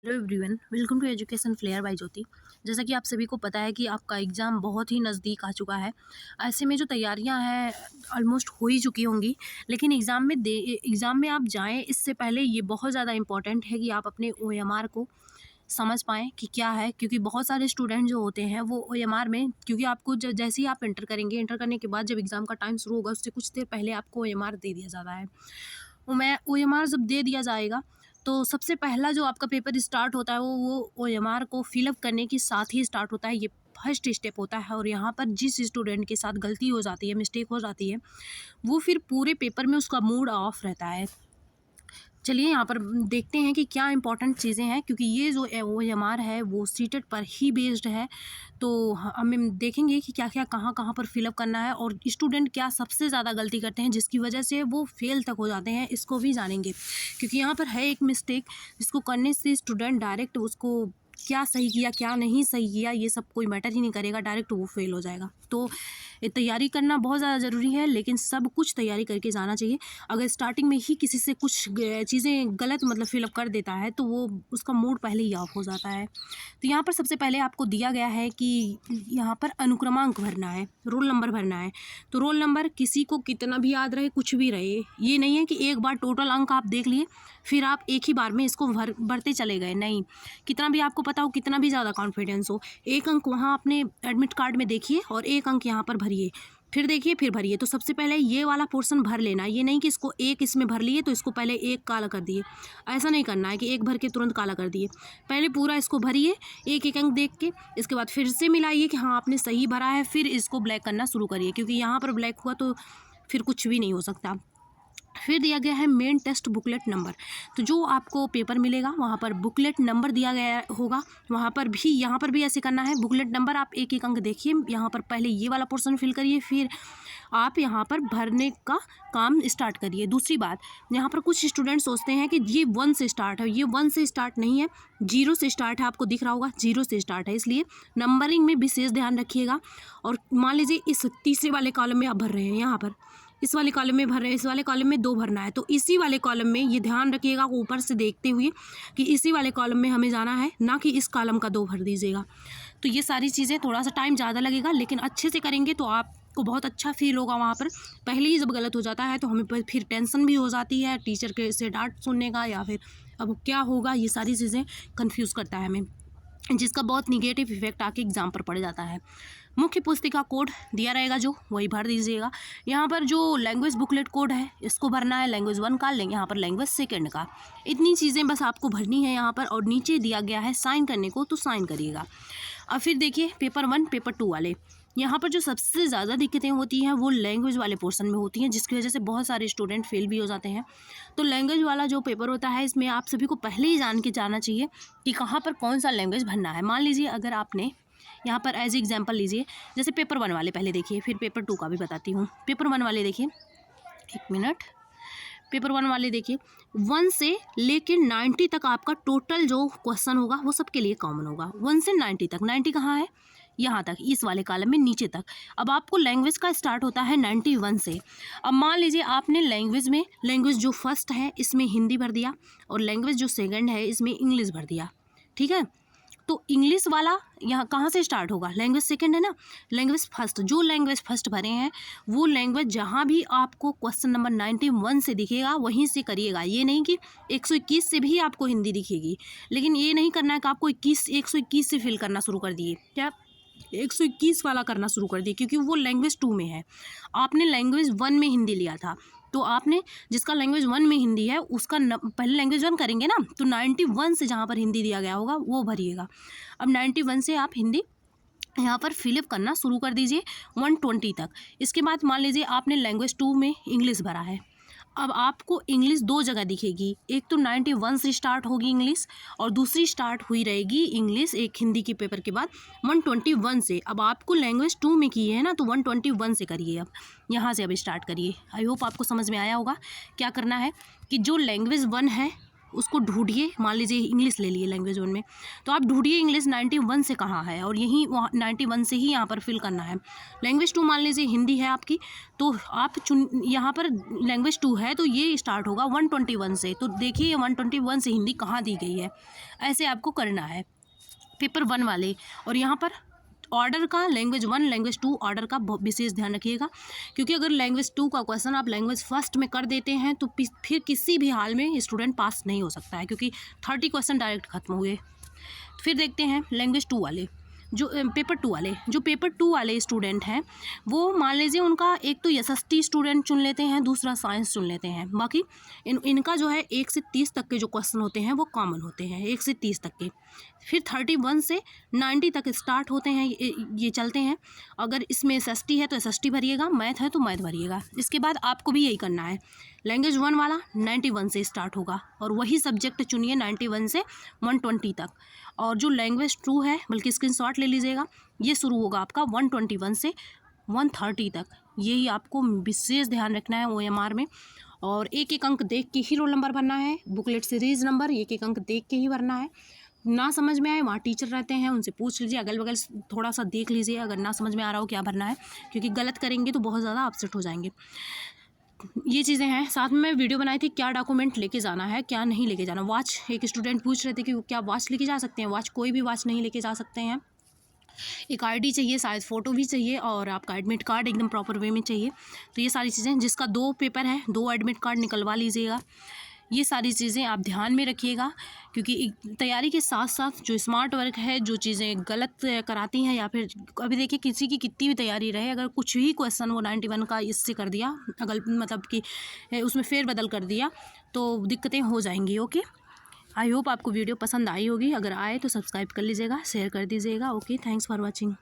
Hello everyone, welcome to Education Flair by Jyoti. जैसा कि आप सभी को पता है कि आपका एग्ज़ाम बहुत ही नज़दीक आ चुका है। ऐसे में जो तैयारियां हैं ऑलमोस्ट हो ही चुकी होंगी, लेकिन एग्ज़ाम में आप जाएं इससे पहले ये बहुत ज़्यादा इम्पॉर्टेंट है कि आप अपने OMR को समझ पाएँ कि क्या है, क्योंकि बहुत सारे स्टूडेंट जो होते हैं वो OMR में, क्योंकि आपको जैसे ही आप इंटर करेंगे, इंटर करने के बाद जब एग्ज़ाम का टाइम शुरू होगा उससे कुछ देर पहले आपको OMR दे दिया जाता है। OMR जब दे दिया जाएगा तो सबसे पहला जो आपका पेपर स्टार्ट होता है वो OMR को फिलअप करने के साथ ही स्टार्ट होता है। ये फर्स्ट स्टेप होता है और यहाँ पर जिस स्टूडेंट के साथ गलती हो जाती है, मिस्टेक हो जाती है, वो फिर पूरे पेपर में उसका मूड ऑफ रहता है। चलिए यहाँ पर देखते हैं कि क्या इंपॉर्टेंट चीज़ें हैं, क्योंकि ये जो OMR है वो सीटेट पर ही बेस्ड है। तो हम देखेंगे कि क्या क्या कहाँ कहाँ पर फिलअप करना है और स्टूडेंट क्या सबसे ज़्यादा गलती करते हैं जिसकी वजह से वो फेल तक हो जाते हैं, इसको भी जानेंगे। क्योंकि यहाँ पर है एक मिस्टेक जिसको करने से स्टूडेंट डायरेक्ट उसको क्या सही किया क्या नहीं सही किया ये सब कोई मैटर ही नहीं करेगा, डायरेक्ट वो फेल हो जाएगा। तो तैयारी करना बहुत ज़्यादा ज़रूरी है, लेकिन सब कुछ तैयारी करके जाना चाहिए। अगर स्टार्टिंग में ही किसी से कुछ चीज़ें गलत फिलअप कर देता है तो वो उसका मूड पहले ही ऑफ हो जाता है। तो यहाँ पर सबसे पहले आपको दिया गया है कि यहाँ पर अनुक्रमांक भरना है, रोल नंबर भरना है। तो रोल नंबर किसी को कितना भी याद रहे, कुछ भी रहे, ये नहीं है कि एक बार टोटल अंक आप देख लिए फिर आप एक ही बार में इसको भरते चले गए। नहीं, कितना भी आपको पता हो, कितना भी ज़्यादा कॉन्फिडेंस हो, एक अंक वहाँ अपने एडमिट कार्ड में देखिए और एक अंक यहाँ पर भरिए, फिर देखिए फिर भरिए। तो सबसे पहले ये वाला पोर्शन भर लेना, ये नहीं कि इसको एक इसमें भर लिए तो इसको पहले एक काला कर दिए, ऐसा नहीं करना है कि एक भर के तुरंत काला कर दिए। पहले पूरा इसको भरिए एक एक अंक देख के, इसके बाद फिर से मिलाइए कि हाँ आपने सही भरा है, फिर इसको ब्लैक करना शुरू करिए, क्योंकि यहाँ पर ब्लैक हुआ तो फिर कुछ भी नहीं हो सकता। फिर दिया गया है मेन टेस्ट बुकलेट नंबर। तो जो आपको पेपर मिलेगा वहाँ पर बुकलेट नंबर दिया गया होगा, वहाँ पर भी यहाँ पर भी ऐसे करना है। बुकलेट नंबर आप एक एक अंक देखिए, यहाँ पर पहले ये वाला पोर्शन फिल करिए, फिर आप यहाँ पर भरने का काम स्टार्ट करिए। दूसरी बात, यहाँ पर कुछ स्टूडेंट सोचते हैं कि ये 1 से स्टार्ट है, ये 1 से स्टार्ट नहीं है, 0 से स्टार्ट है। आपको दिख रहा होगा 0 से स्टार्ट है, इसलिए नंबरिंग में विशेष ध्यान रखिएगा। और मान लीजिए इस तीसरे वाले कॉलम में आप भर रहे हैं, यहाँ पर इस वाले कॉलम में भर रहे हैं, इस वाले कॉलम में 2 भरना है, तो इसी वाले कॉलम में ये ध्यान रखिएगा ऊपर से देखते हुए कि इसी वाले कॉलम में हमें जाना है, ना कि इस कॉलम का 2 भर दीजिएगा। तो ये सारी चीज़ें, थोड़ा सा टाइम ज़्यादा लगेगा लेकिन अच्छे से करेंगे तो आपको बहुत अच्छा फील होगा। वहाँ पर पहले ही जब गलत हो जाता है तो हमें फिर टेंशन भी हो जाती है टीचर के से डांट सुनने का, या फिर अब क्या होगा, ये सारी चीज़ें कन्फ्यूज़ करता है हमें, जिसका बहुत निगेटिव इफेक्ट आके एग्ज़ाम पर पड़ जाता है। मुख्य पुस्तिका कोड दिया रहेगा जो वही भर दीजिएगा। यहाँ पर जो लैंग्वेज बुकलेट कोड है इसको भरना है, लैंग्वेज 1 का, यहाँ पर लैंग्वेज 2 का। इतनी चीज़ें बस आपको भरनी है यहाँ पर, और नीचे दिया गया है साइन करने को, तो साइन करिएगा। अब फिर देखिए पेपर 1 पेपर 2 वाले, यहाँ पर जो सबसे ज़्यादा दिक्कतें होती हैं वो लैंग्वेज वाले पोर्शन में होती हैं, जिसकी वजह से बहुत सारे स्टूडेंट फेल भी हो जाते हैं। तो लैंग्वेज वाला जो पेपर होता है इसमें आप सभी को पहले ही जान के जाना चाहिए कि कहाँ पर कौन सा लैंग्वेज भरना है। मान लीजिए अगर आपने यहाँ पर एज एग्जाम्पल लीजिए, जैसे पेपर 1 वाले पहले देखिए, फिर पेपर 2 का भी बताती हूँ। पेपर 1 वाले देखिए, एक मिनट, पेपर 1 वाले देखिए 1 से लेकर 90 तक आपका टोटल जो क्वेश्चन होगा वो सबके लिए कॉमन होगा। 1 से 90 तक, 90 कहाँ है, यहाँ तक, इस वाले कॉलम में नीचे तक। अब आपको लैंग्वेज का स्टार्ट होता है 91 से। अब मान लीजिए आपने लैंग्वेज में, लैंग्वेज जो फर्स्ट है इसमें हिंदी भर दिया और लैंग्वेज जो सेकंड है इसमें इंग्लिश भर दिया, ठीक है। तो इंग्लिश वाला यहाँ कहाँ से स्टार्ट होगा, लैंग्वेज सेकंड है ना, लैंग्वेज फर्स्ट, जो लैंग्वेज फर्स्ट भरे हैं वो लैंग्वेज जहाँ भी आपको क्वेश्चन नंबर 91 से दिखेगा वहीं से करिएगा। ये नहीं कि 121 से भी आपको हिंदी दिखेगी, लेकिन ये नहीं करना है कि आपको 121 से फिल करना शुरू कर दिए, क्या 121 वाला करना शुरू कर दिए, क्योंकि वो लैंग्वेज 2 में है। आपने लैंग्वेज 1 में हिंदी लिया था, तो आपने जिसका लैंग्वेज 1 में हिंदी है उसका पहले लैंग्वेज 1 करेंगे ना, तो 91 से जहाँ पर हिंदी दिया गया होगा वो भरिएगा। अब 91 से आप हिंदी यहाँ पर फिलअप करना शुरू कर दीजिए 120 तक। इसके बाद मान लीजिए आपने लैंग्वेज 2 में इंग्लिश भरा है, अब आपको इंग्लिश 2 जगह दिखेगी, एक तो 91 से स्टार्ट होगी इंग्लिश और दूसरी स्टार्ट हुई रहेगी इंग्लिश एक हिंदी के पेपर के बाद 121 से। अब आपको लैंग्वेज 2 में की है ना, तो 121 से करिए, अब यहाँ से अब स्टार्ट करिए। आई होप आपको समझ में आया होगा। क्या करना है कि जो लैंग्वेज 1 है उसको ढूंढिए। मान लीजिए इंग्लिश ले लिए लैंग्वेज 1 में, तो आप ढूंढिए इंग्लिश 91 से कहाँ है, और यहीं वहाँ 91 से ही यहाँ पर फिल करना है। लैंग्वेज 2 मान लीजिए हिंदी है आपकी, तो आप यहाँ पर लैंग्वेज 2 है तो ये स्टार्ट होगा 121 से, तो देखिए 121 से हिंदी कहाँ दी गई है, ऐसे आपको करना है पेपर 1 वाले। और यहाँ पर ऑर्डर का लैंग्वेज 1 लैंग्वेज 2 ऑर्डर का विशेष ध्यान रखिएगा, क्योंकि अगर लैंग्वेज 2 का क्वेश्चन आप लैंग्वेज फर्स्ट में कर देते हैं तो फिर किसी भी हाल में स्टूडेंट पास नहीं हो सकता है, क्योंकि 30 क्वेश्चन डायरेक्ट खत्म हुए। फिर देखते हैं लैंग्वेज 2 वाले, जो पेपर 2 वाले, जो पेपर 2 वाले स्टूडेंट हैं वो मान लीजिए उनका एक तो एसएसटी स्टूडेंट चुन लेते हैं, दूसरा साइंस चुन लेते हैं। बाकी इनका जो है 1 से 30 तक के जो क्वेश्चन होते हैं वो कॉमन होते हैं, 1 से 30 तक के। फिर 31 से 90 तक स्टार्ट होते हैं, ये चलते हैं। अगर इसमें एसएसटी है तो एसएसटी भरिएगा, मैथ है तो मैथ भरिएगा। इसके बाद आपको भी यही करना है, लैंग्वेज 1 वाला 91 से स्टार्ट होगा, और वही सब्जेक्ट चुनिए 91 से 120 तक। और जो लैंग्वेज 2 है, बल्कि स्क्रीनशॉट ले लीजिएगा, ये शुरू होगा आपका 121 से 130 तक। यही आपको विशेष ध्यान रखना है OMR में, और एक एक अंक देख के ही रोल नंबर भरना है, बुकलेट सीरीज नंबर एक एक अंक देख के ही भरना है। ना समझ में आए वहाँ टीचर रहते हैं, उनसे पूछ लीजिए, अगल बगल थोड़ा सा देख लीजिए, अगर ना समझ में आ रहा हो क्या भरना है, क्योंकि गलत करेंगे तो बहुत ज़्यादा अपसेट हो जाएंगे। ये चीज़ें हैं। साथ में वीडियो बनाई थी क्या डॉक्यूमेंट लेके जाना है, क्या नहीं लेके जाना। वॉच, एक स्टूडेंट पूछ रहे थे कि क्या वॉच लेके जा सकते हैं, वॉच कोई भी वॉच नहीं लेके जा सकते हैं। एक आईडी चाहिए, शायद फ़ोटो भी चाहिए, और आपका एडमिट कार्ड एकदम प्रॉपर वे में चाहिए। तो ये सारी चीज़ें, जिसका 2 पेपर है 2 एडमिट कार्ड निकलवा लीजिएगा। ये सारी चीज़ें आप ध्यान में रखिएगा, क्योंकि तैयारी के साथ साथ जो स्मार्ट वर्क है, जो चीज़ें गलत कराती हैं, या फिर अभी देखिए किसी की कितनी भी तैयारी रहे, अगर कुछ भी क्वेश्चन वो 91 का इससे कर दिया, अगर मतलब कि उसमें फेरबदल कर दिया, तो दिक्कतें हो जाएंगी। ओके, आई होप आपको वीडियो पसंद आई होगी। अगर आए तो सब्सक्राइब कर लीजिएगा, शेयर कर दीजिएगा। Okay, thanks for watching.